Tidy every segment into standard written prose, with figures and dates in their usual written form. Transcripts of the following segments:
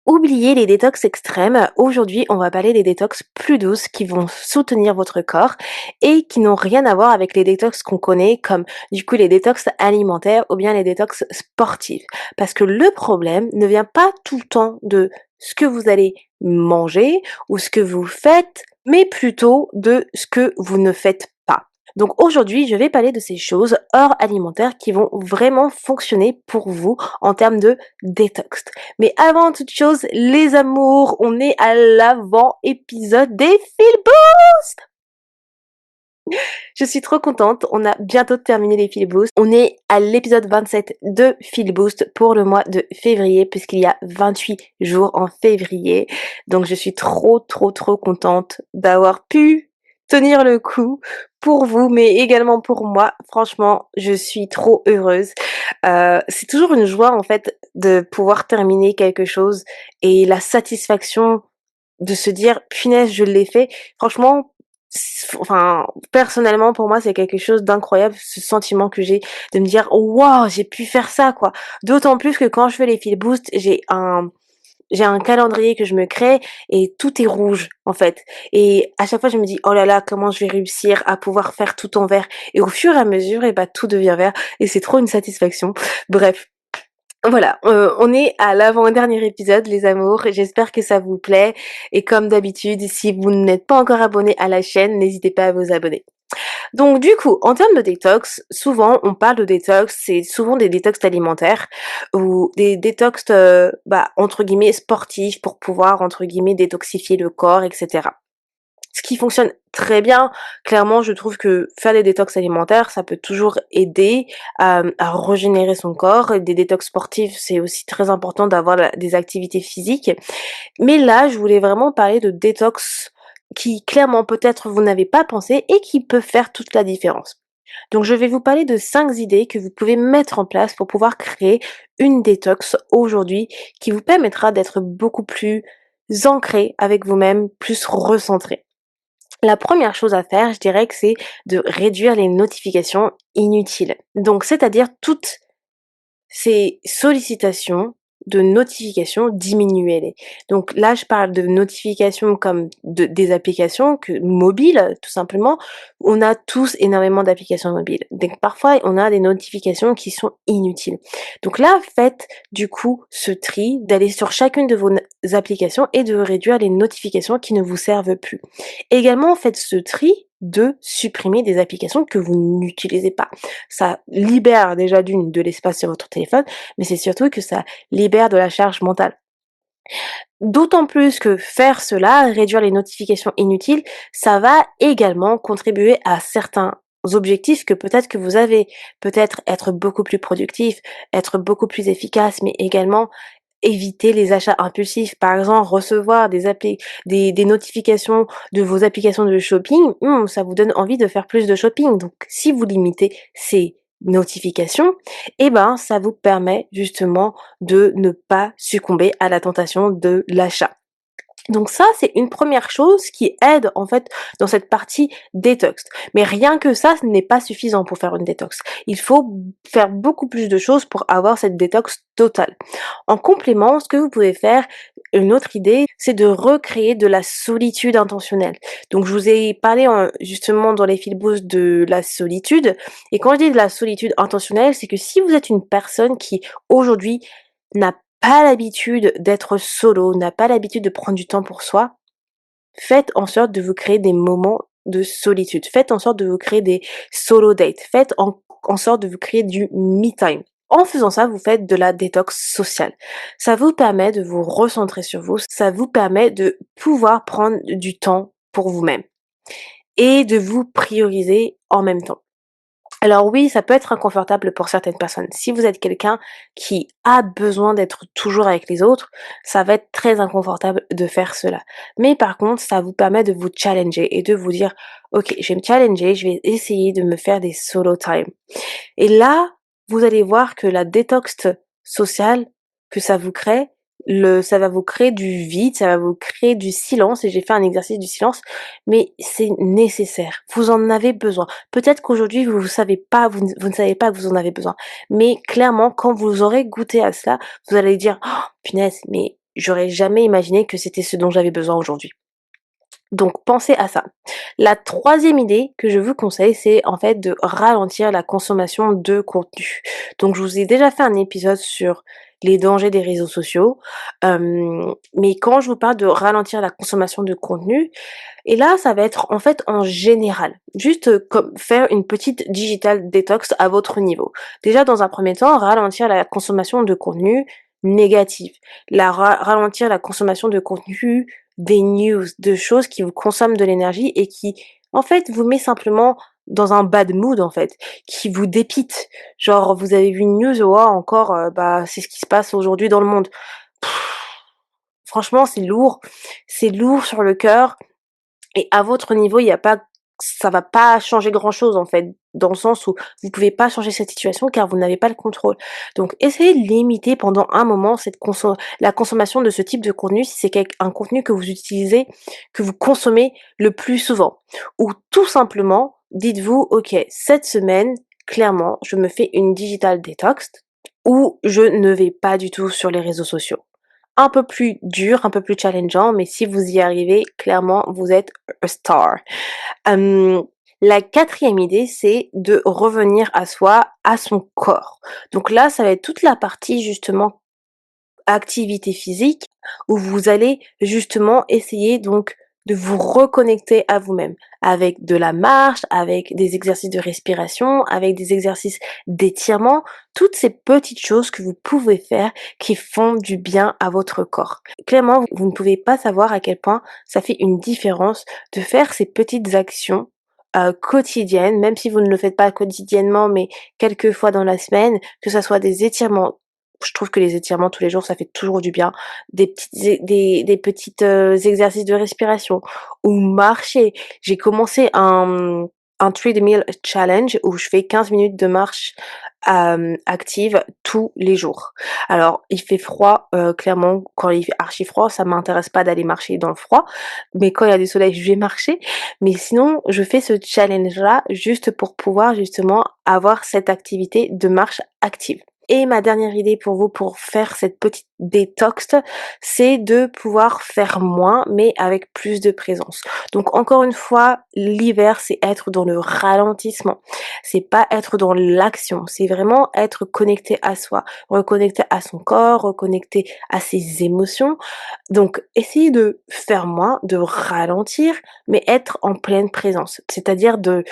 Oubliez les détox extrêmes. Aujourd'hui, on va parler des détox plus douces qui vont soutenir votre corps et qui n'ont rien à voir avec les détox qu'on connaît comme du coup les détox alimentaires ou bien les détox sportifs. Parce que le problème ne vient pas tout le temps de ce que vous allez manger ou ce que vous faites, mais plutôt de ce que vous ne faites pas. Donc aujourd'hui, je vais parler de ces choses hors alimentaires qui vont vraiment fonctionner pour vous en termes de détox. Mais avant toute chose, les amours, on est à l'avant-épisode des Feel Boost. Je suis trop contente, on a bientôt terminé les Feel Boost. On est à l'épisode 27 de Feel Boost pour le mois de février puisqu'il y a 28 jours en février. Donc je suis trop contente d'avoir pu tenir le coup pour vous, mais également pour moi. Franchement, je suis trop heureuse. C'est toujours une joie en fait de pouvoir terminer quelque chose et la satisfaction de se dire punaise je l'ai fait. Franchement, enfin personnellement pour moi c'est quelque chose d'incroyable ce sentiment que j'ai de me dire waouh j'ai pu faire ça quoi. D'autant plus que quand je fais les feel boost j'ai un calendrier que je me crée et tout est rouge en fait. Et à chaque fois je me dis oh là là comment je vais réussir à pouvoir faire tout en vert. Et au fur et à mesure et bah tout devient vert et c'est trop une satisfaction. Bref. Voilà, on est à l'avant-dernier épisode les amours, j'espère que ça vous plaît et comme d'habitude, si vous n'êtes pas encore abonné à la chaîne, n'hésitez pas à vous abonner. Donc du coup, en termes de détox, souvent on parle de détox, c'est souvent des détox alimentaires ou des détox entre guillemets sportifs pour pouvoir entre guillemets détoxifier le corps, etc. Ce qui fonctionne très bien, clairement, je trouve que faire des détox alimentaires, ça peut toujours aider à régénérer son corps. Des détox sportifs, c'est aussi très important d'avoir des activités physiques. Mais là, je voulais vraiment parler de détox qui, clairement, peut-être vous n'avez pas pensé et qui peut faire toute la différence. Donc, je vais vous parler de 5 idées que vous pouvez mettre en place pour pouvoir créer une détox aujourd'hui qui vous permettra d'être beaucoup plus ancré avec vous-même, plus recentré. La première chose à faire, je dirais que c'est de réduire les notifications inutiles. Donc, c'est-à-dire toutes ces sollicitations de notifications, diminuez-les. Donc là, je parle de notifications comme des applications mobiles, tout simplement. On a tous énormément d'applications mobiles. Donc parfois, on a des notifications qui sont inutiles. Donc là, faites du coup ce tri, d'aller sur chacune de vos applications et de réduire les notifications qui ne vous servent plus. Également, faites ce tri de supprimer des applications que vous n'utilisez pas. Ça libère déjà de l'espace sur votre téléphone, mais c'est surtout que ça libère de la charge mentale. D'autant plus que faire cela, réduire les notifications inutiles, ça va également contribuer à certains objectifs que peut-être que vous avez. Peut-être être beaucoup plus productif, être beaucoup plus efficace, mais également éviter les achats impulsifs. Par exemple, recevoir des notifications de vos applications de shopping, ça vous donne envie de faire plus de shopping. Donc, si vous limitez ces notifications, eh ben, ça vous permet justement de ne pas succomber à la tentation de l'achat. Donc ça, c'est une première chose qui aide en fait dans cette partie détox. Mais rien que ça, ce n'est pas suffisant pour faire une détox. Il faut faire beaucoup plus de choses pour avoir cette détox totale. En complément, ce que vous pouvez faire, une autre idée, c'est de recréer de la solitude intentionnelle. Donc je vous ai parlé justement dans les fil boost de la solitude. Et quand je dis de la solitude intentionnelle, c'est que si vous êtes une personne qui aujourd'hui n'a pas l'habitude d'être solo, n'a pas l'habitude de prendre du temps pour soi, faites en sorte de vous créer des moments de solitude. Faites en sorte de vous créer des solo dates. Faites en sorte de vous créer du me time. En faisant ça, vous faites de la détox sociale. Ça vous permet de vous recentrer sur vous. Ça vous permet de pouvoir prendre du temps pour vous-même et de vous prioriser en même temps. Alors oui, ça peut être inconfortable pour certaines personnes. Si vous êtes quelqu'un qui a besoin d'être toujours avec les autres, ça va être très inconfortable de faire cela. Mais par contre, ça vous permet de vous challenger et de vous dire, ok, je vais me challenger, je vais essayer de me faire des solo time. Et là, vous allez voir que la détox sociale que ça vous crée, ça va vous créer du vide, ça va vous créer du silence, et j'ai fait un exercice du silence, mais c'est nécessaire. Vous en avez besoin. Peut-être qu'aujourd'hui, vous savez pas, vous ne savez pas que vous en avez besoin. Mais clairement, quand vous aurez goûté à cela, vous allez dire, oh, punaise, mais j'aurais jamais imaginé que c'était ce dont j'avais besoin aujourd'hui. Donc pensez à ça. La troisième idée que je vous conseille, c'est en fait de ralentir la consommation de contenu. Donc je vous ai déjà fait un épisode sur les dangers des réseaux sociaux, mais quand je vous parle de ralentir la consommation de contenu, et là ça va être en fait en général, juste comme faire une petite digital detox à votre niveau. Déjà dans un premier temps, ralentir la consommation de contenu négatif, ralentir la consommation de contenu des news, de choses qui vous consomment de l'énergie et qui, en fait, vous met simplement dans un bad mood, en fait, qui vous dépite. Genre, vous avez vu une news, oh, encore, bah, c'est ce qui se passe aujourd'hui dans le monde. Franchement, c'est lourd sur le cœur. Et à votre niveau, il y a pas ça va pas changer grand-chose en fait, dans le sens où vous pouvez pas changer cette situation car vous n'avez pas le contrôle. Donc essayez de limiter pendant un moment la consommation de ce type de contenu si c'est un contenu que vous utilisez, que vous consommez le plus souvent. Ou tout simplement, dites-vous: «OK, cette semaine, clairement, je me fais une digital detox où je ne vais pas du tout sur les réseaux sociaux». Un peu plus dur, un peu plus challengeant, mais si vous y arrivez, clairement, vous êtes a star. Hem, la quatrième idée, c'est de revenir à soi, à son corps. Donc là, ça va être toute la partie justement activité physique où vous allez justement essayer donc de vous reconnecter à vous-même avec de la marche, avec des exercices de respiration, avec des exercices d'étirement, toutes ces petites choses que vous pouvez faire qui font du bien à votre corps. Clairement, vous ne pouvez pas savoir à quel point ça fait une différence de faire ces petites actions quotidiennes, même si vous ne le faites pas quotidiennement, mais quelques fois dans la semaine, que ça soit des étirements. Je trouve que les étirements tous les jours, ça fait toujours du bien. Des petites, exercices de respiration ou marcher. J'ai commencé un treadmill challenge où je fais 15 minutes de marche, active tous les jours. Alors il fait froid, clairement, quand il fait archi froid, ça m'intéresse pas d'aller marcher dans le froid, mais quand il y a du soleil, je vais marcher. Mais sinon, je fais ce challenge-là juste pour pouvoir justement avoir cette activité de marche active. Et ma dernière idée pour vous pour faire cette petite détox, c'est de pouvoir faire moins, mais avec plus de présence. Donc encore une fois, l'hiver, c'est être dans le ralentissement. C'est pas être dans l'action. C'est vraiment être connecté à soi, reconnecté à son corps, reconnecté à ses émotions. Donc essayez de faire moins, de ralentir, mais être en pleine présence. C'est-à-dire de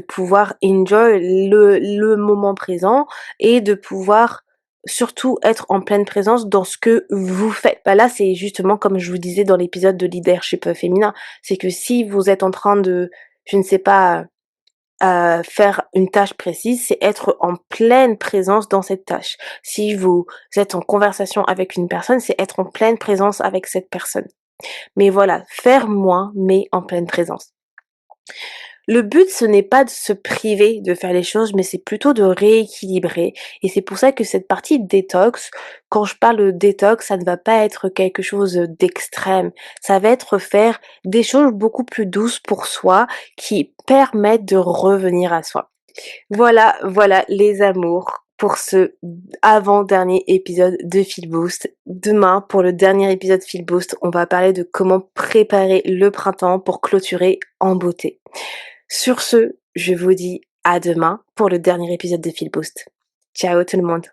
pouvoir enjoy le moment présent et de pouvoir surtout être en pleine présence dans ce que vous faites. Bah là, c'est justement comme je vous disais dans l'épisode de leadership féminin, c'est que si vous êtes en train de, je ne sais pas, faire une tâche précise, c'est être en pleine présence dans cette tâche. Si vous êtes en conversation avec une personne, c'est être en pleine présence avec cette personne. Mais voilà, faire moins, mais en pleine présence. Le but, ce n'est pas de se priver de faire les choses, mais c'est plutôt de rééquilibrer. Et c'est pour ça que cette partie détox, quand je parle de détox, ça ne va pas être quelque chose d'extrême. Ça va être faire des choses beaucoup plus douces pour soi, qui permettent de revenir à soi. Voilà, voilà les amours pour ce avant-dernier épisode de Feel Boost. Demain, pour le dernier épisode Feel Boost, on va parler de comment préparer le printemps pour clôturer en beauté. Sur ce, je vous dis à demain pour le dernier épisode de Feel Boost. Ciao tout le monde.